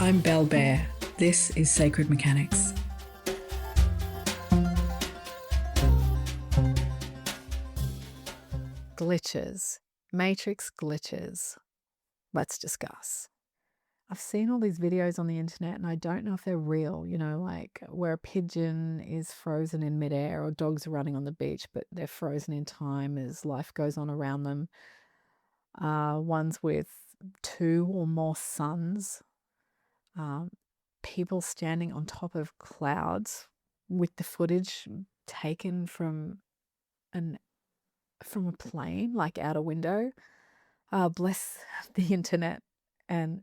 I'm Belle Bear. This is Sacred Mechanics. Glitches, matrix glitches. Let's discuss. I've seen all these videos on the internet and I don't know if they're real, like where a pigeon is frozen in midair or dogs are running on the beach, but they're frozen in time as life goes on around them. Ones with 2 or more suns. People standing on top of clouds with the footage taken from a plane, like out a window. Bless the internet. And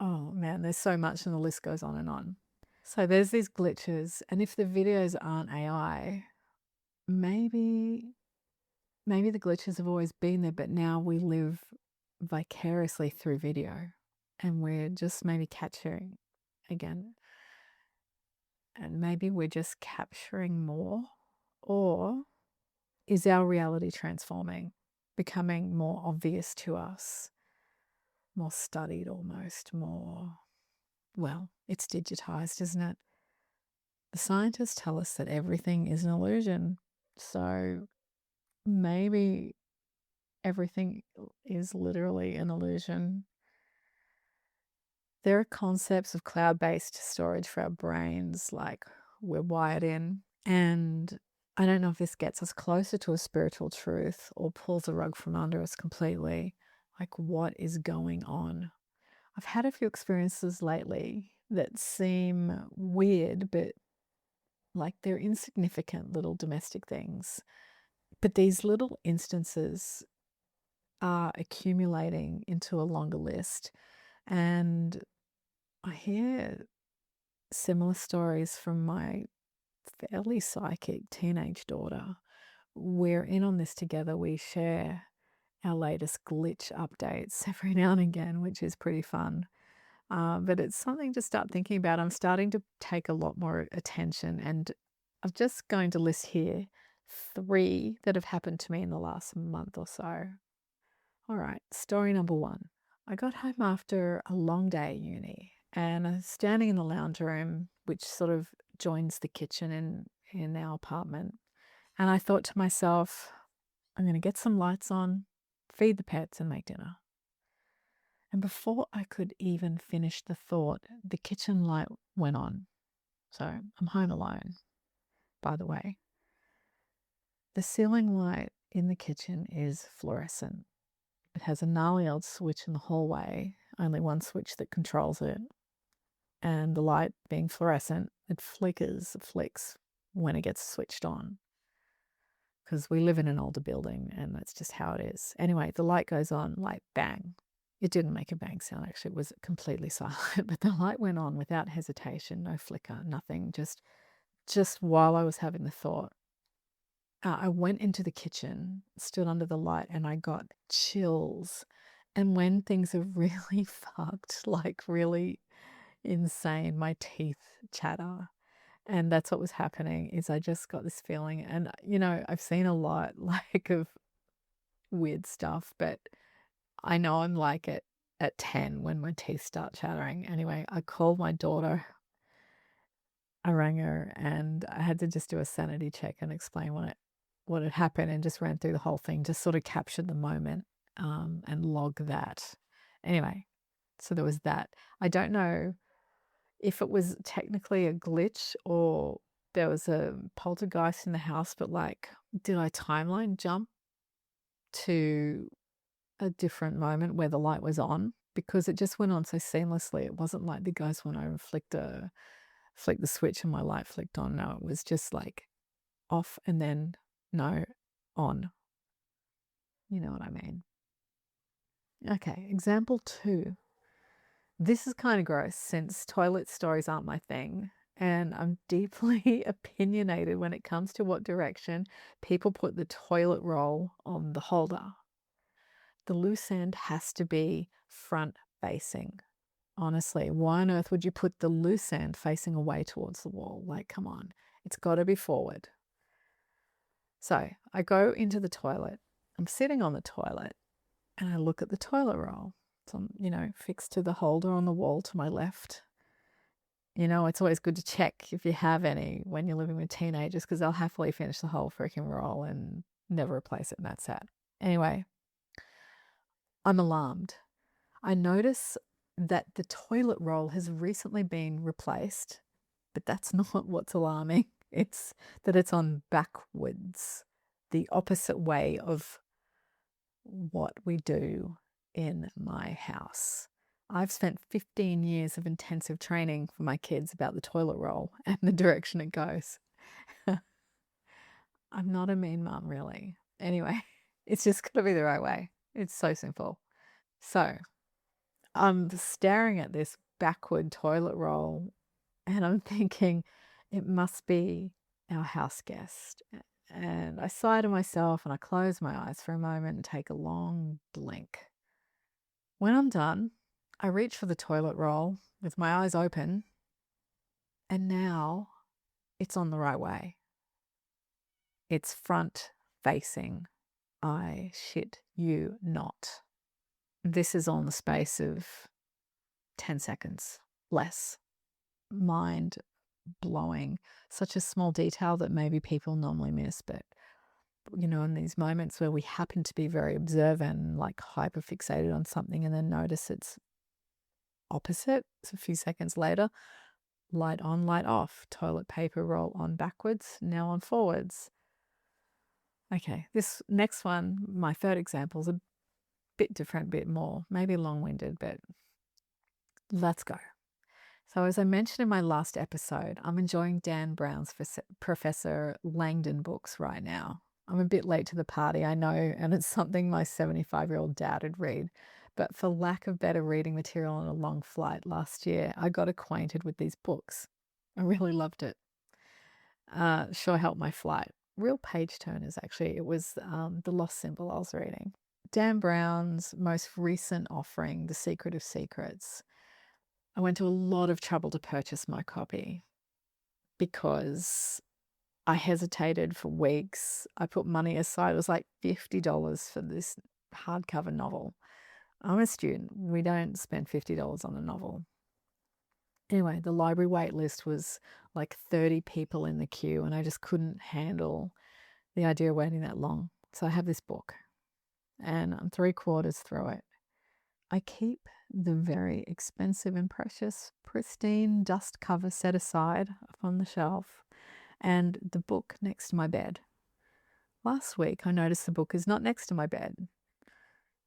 oh man, there's so much and the list goes on and on. So there's these glitches, and if the videos aren't AI, maybe the glitches have always been there, but now we live vicariously through video and we're just maybe capturing again. And maybe we're just capturing more. Or is our reality transforming, becoming more obvious to us, more studied almost, more, well, it's digitized, isn't it? The scientists tell us that everything is an illusion. So maybe everything is literally an illusion. There are concepts of cloud-based storage for our brains, like we're wired in. And I don't know if this gets us closer to a spiritual truth or pulls the rug from under us completely. Like, what is going on? I've had a few experiences lately that seem weird, but like they're insignificant little domestic things. But these little instances are accumulating into a longer list. And I hear similar stories from my fairly psychic teenage daughter. We're in on this together. We share our latest glitch updates every now and again, which is pretty fun. But it's something to start thinking about. I'm starting to take a lot more attention, and I'm just going to list here 3 that have happened to me in the last month or so. All right, story number 1. I got home after a long day at uni, and I was standing in the lounge room, which sort of joins the kitchen in our apartment. And I thought to myself, I'm going to get some lights on, feed the pets, and make dinner. And before I could even finish the thought, the kitchen light went on. So I'm home alone, by the way. The ceiling light in the kitchen is fluorescent. It has a gnarly old switch in the hallway, only one switch that controls it. And the light being fluorescent, it flicks when it gets switched on. Because we live in an older building and that's just how it is. Anyway, the light goes on like bang. It didn't make a bang sound, actually. It was completely silent, but the light went on without hesitation, no flicker, nothing. Just while I was having the thought, I went into the kitchen, stood under the light, and I got chills. And when things are really fucked, like really insane, my teeth chatter. And that's what was happening, is I just got this feeling. And, I've seen a lot like of weird stuff, but I know I'm like it at 10 when my teeth start chattering. Anyway, I called my daughter. I rang her and I had to just do a sanity check and explain what had happened, and just ran through the whole thing, just sort of captured the moment and log that. Anyway, so there was that. I don't know if it was technically a glitch or there was a poltergeist in the house, but like, did I timeline jump to a different moment where the light was on? Because it just went on so seamlessly. It wasn't like the ghost went over and flicked the switch and my light flicked on. No, it was just like off and then no, on. You know what I mean? Okay, example 2. This is kind of gross since toilet stories aren't my thing, and I'm deeply opinionated when it comes to what direction people put the toilet roll on the holder. The loose end has to be front facing. Honestly, why on earth would you put the loose end facing away towards the wall? Like, come on, it's got to be forward. So I go into the toilet. I'm sitting on the toilet and I look at the toilet roll. So I'm, fixed to the holder on the wall to my left. It's always good to check if you have any when you're living with teenagers, because they'll happily finish the whole freaking roll and never replace it, and that's sad. Anyway, I'm alarmed. I notice that the toilet roll has recently been replaced, but that's not what's alarming. It's that it's on backwards, the opposite way of what we do in my house. I've spent 15 years of intensive training for my kids about the toilet roll and the direction it goes. I'm not a mean mum, really. Anyway, it's just got to be the right way. It's so simple. So I'm staring at this backward toilet roll and I'm thinking it must be our house guest. And I sigh to myself and I close my eyes for a moment and take a long blink. When I'm done, I reach for the toilet roll with my eyes open, and now it's on the right way. It's front facing. I shit you not. This is on the space of 10 seconds, less. Mind blowing. Such a small detail that maybe people normally miss, but in these moments where we happen to be very observant, like hyper fixated on something, and then notice it's opposite. It's a few seconds later, light on, light off, toilet paper roll on backwards, now on forwards. Okay, this next one, my third example, is a bit different, bit more, maybe long-winded, but let's go. So as I mentioned in my last episode, I'm enjoying Dan Brown's Professor Langdon books right now. I'm a bit late to the party, I know, and it's something my 75-year-old dad would read. But for lack of better reading material on a long flight last year, I got acquainted with these books. I really loved it. Sure helped my flight. Real page turners, actually. It was The Lost Symbol I was reading. Dan Brown's most recent offering, The Secret of Secrets. I went to a lot of trouble to purchase my copy because I hesitated for weeks. I put money aside. It was like $50 for this hardcover novel. I'm a student. We don't spend $50 on a novel. Anyway, the library wait list was like 30 people in the queue, and I just couldn't handle the idea of waiting that long. So I have this book, and I'm 3/4 through it. I keep the very expensive and precious, pristine dust cover set aside up on the shelf, and the book next to my bed. Last week, I noticed the book is not next to my bed.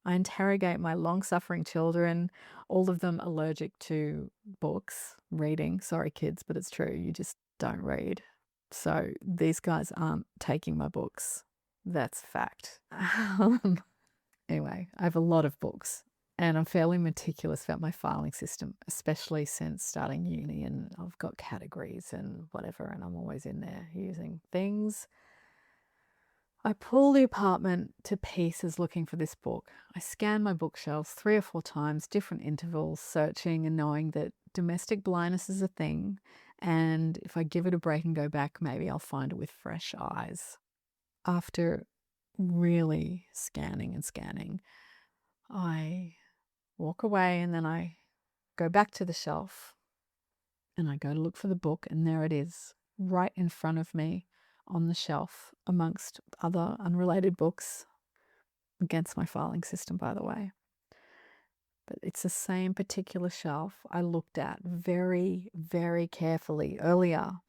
I interrogate my long-suffering children, all of them allergic to books, reading. Sorry, kids, but it's true. You just don't read. So these guys aren't taking my books. That's fact. Anyway, I have a lot of books, and I'm fairly meticulous about my filing system, especially since starting uni, and I've got categories and whatever, and I'm always in there using things. I pull the apartment to pieces looking for this book. I scan my bookshelves 3 or 4 times, different intervals, searching and knowing that domestic blindness is a thing, and if I give it a break and go back, maybe I'll find it with fresh eyes. After really scanning and scanning, I walk away and then I go back to the shelf and I go to look for the book, and there it is, right in front of me on the shelf amongst other unrelated books, against my filing system, by the way. But it's the same particular shelf I looked at very, very carefully earlier.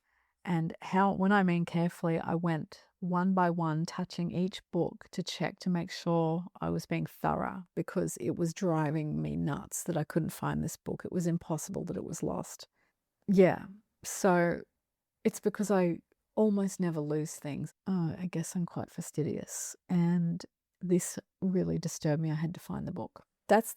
And when I mean carefully, I went one by one, touching each book to check to make sure I was being thorough, because it was driving me nuts that I couldn't find this book. It was impossible that it was lost. Yeah, so it's because I almost never lose things. I guess I'm quite fastidious, and this really disturbed me. I had to find the book. That's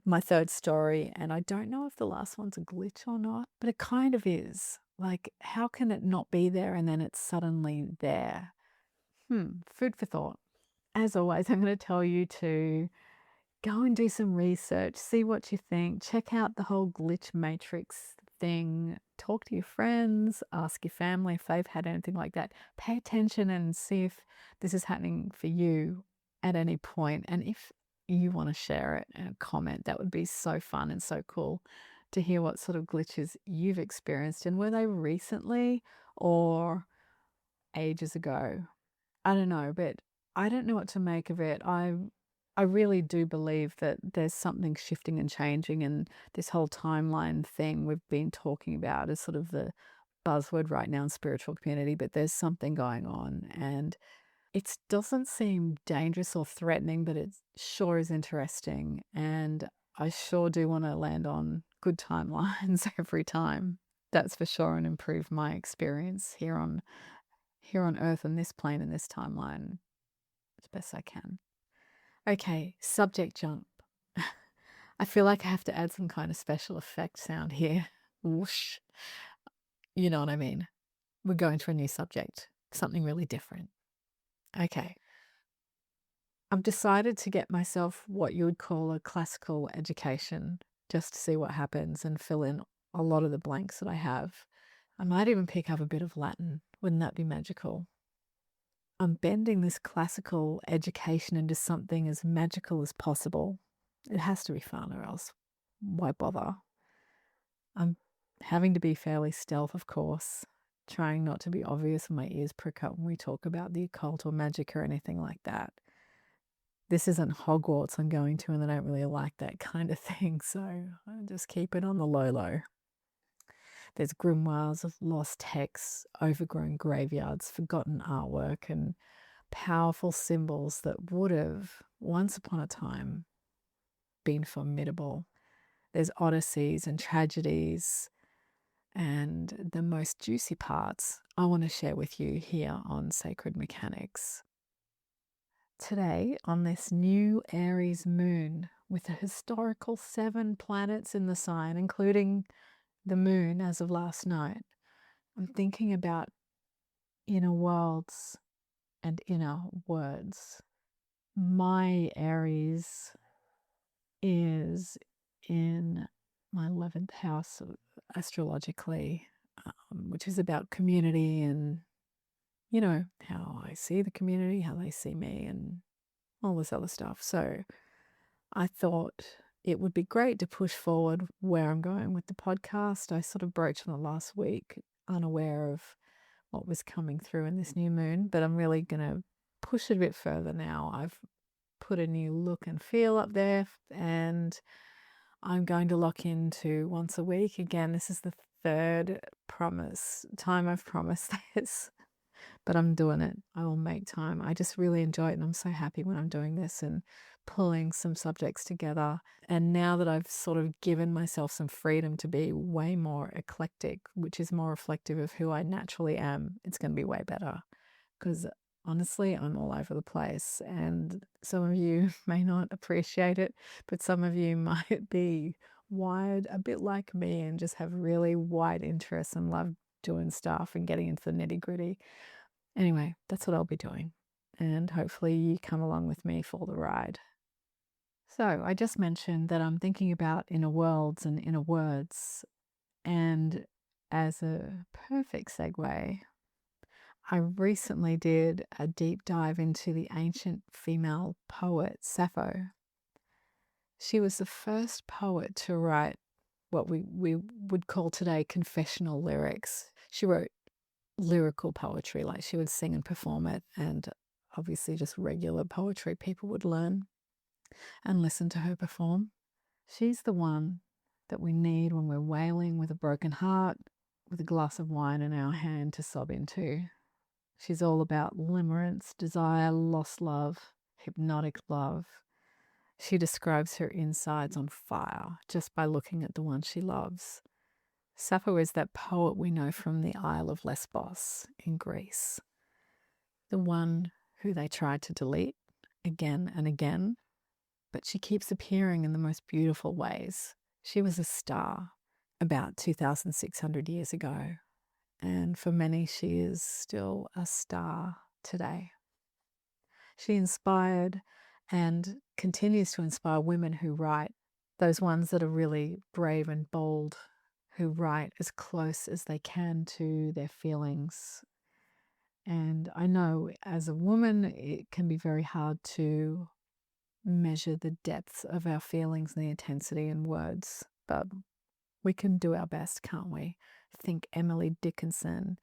my third story, and I don't know if the last one's a glitch or not, but it kind of is. Like, how can it not be there and then it's suddenly there? Food for thought. As always, I'm going to tell you to go and do some research, see what you think, check out the whole glitch matrix thing, talk to your friends, ask your family if they've had anything like that. Pay attention and see if this is happening for you at any point. And if you want to share it and comment, that would be so fun and so cool to hear what sort of glitches you've experienced, and were they recently or ages ago? I don't know, but I don't know what to make of it. I really do believe that there's something shifting and changing, and this whole timeline thing we've been talking about is sort of the buzzword right now in spiritual community, but there's something going on, and it doesn't seem dangerous or threatening, but it sure is interesting, and I sure do want to land on good timelines every time. That's for sure, and improve my experience here on Earth and this plane and this timeline as best I can. Okay, subject jump. I feel like I have to add some kind of special effect sound here. Whoosh. You know what I mean? We're going to a new subject, something really different. Okay. I've decided to get myself what you would call a classical education just to see what happens and fill in a lot of the blanks that I have. I might even pick up a bit of Latin. Wouldn't that be magical? I'm bending this classical education into something as magical as possible. It has to be fun, or else why bother? I'm having to be fairly stealth, of course, trying not to be obvious when my ears prick up when we talk about the occult or magic or anything like that. This isn't Hogwarts I'm going to, and I don't really like that kind of thing, so I just keep it on the low. There's grimoires of lost texts, overgrown graveyards, forgotten artwork, and powerful symbols that would have, once upon a time, been formidable. There's odysseys and tragedies, and the most juicy parts I want to share with you here on Sacred Mechanics. Today, on this new Aries moon, with a historical 7 planets in the sign, including the moon as of last night, I'm thinking about inner worlds and inner words. My Aries is in my 11th house astrologically, which is about community and, you know, how I see the community, how they see me, and all this other stuff. So I thought it would be great to push forward where I'm going with the podcast. I sort of broached on it last week, unaware of what was coming through in this new moon, but I'm really going to push it a bit further now. I've put a new look and feel up there, and I'm going to lock into once a week. Again, this is the third time I've promised this, but I'm doing it. I will make time. I just really enjoy it, and I'm so happy when I'm doing this and pulling some subjects together. And now that I've sort of given myself some freedom to be way more eclectic, which is more reflective of who I naturally am, it's going to be way better, because honestly, I'm all over the place, and some of you may not appreciate it, but some of you might be wired a bit like me and just have really wide interests and love doing stuff and getting into the nitty-gritty. Anyway, that's what I'll be doing, and hopefully you come along with me for the ride. So I just mentioned that I'm thinking about inner worlds and inner words, and as a perfect segue, I recently did a deep dive into the ancient female poet Sappho. She was the first poet to write what we would call today confessional lyrics. She wrote lyrical poetry, like she would sing and perform it, and obviously just regular poetry people would learn and listen to her perform. She's the one that we need when we're wailing with a broken heart, with a glass of wine in our hand to sob into. She's all about limerence, desire, lost love, hypnotic love. She describes her insides on fire just by looking at the one she loves. Sappho is that poet we know from the Isle of Lesbos in Greece, the one who they tried to delete again and again, but she keeps appearing in the most beautiful ways. She was a star about 2,600 years ago, and for many, she is still a star today. She inspired and continues to inspire women who write, those ones that are really brave and bold, who write as close as they can to their feelings. And I know as a woman, it can be very hard to measure the depths of our feelings and the intensity in words, but We can do our best, can't we? Think Emily Dickinson,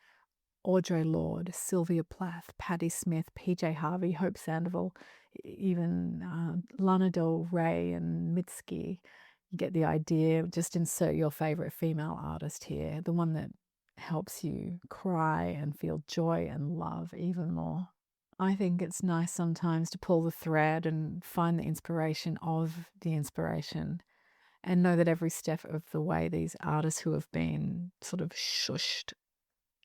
Audre Lorde, Sylvia Plath, Patti Smith, PJ Harvey, Hope Sandoval, even Lana Del Rey and Mitski. You get the idea. Just insert your favorite female artist here, the one that helps you cry and feel joy and love even more. I think it's nice sometimes to pull the thread and find the inspiration of the inspiration, and know that every step of the way these artists who have been sort of shushed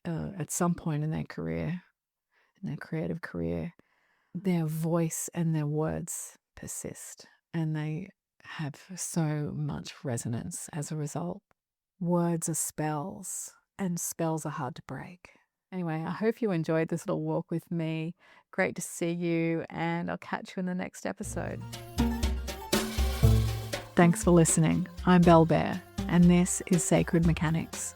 at some point in their career, in their creative career, their voice and their words persist, and they have so much resonance as a result. Words are spells, and spells are hard to break. Anyway, I hope you enjoyed this little walk with me. Great to see you, and I'll catch you in the next episode. Thanks for listening. I'm Belle Bear, and this is Sacred Mechanics.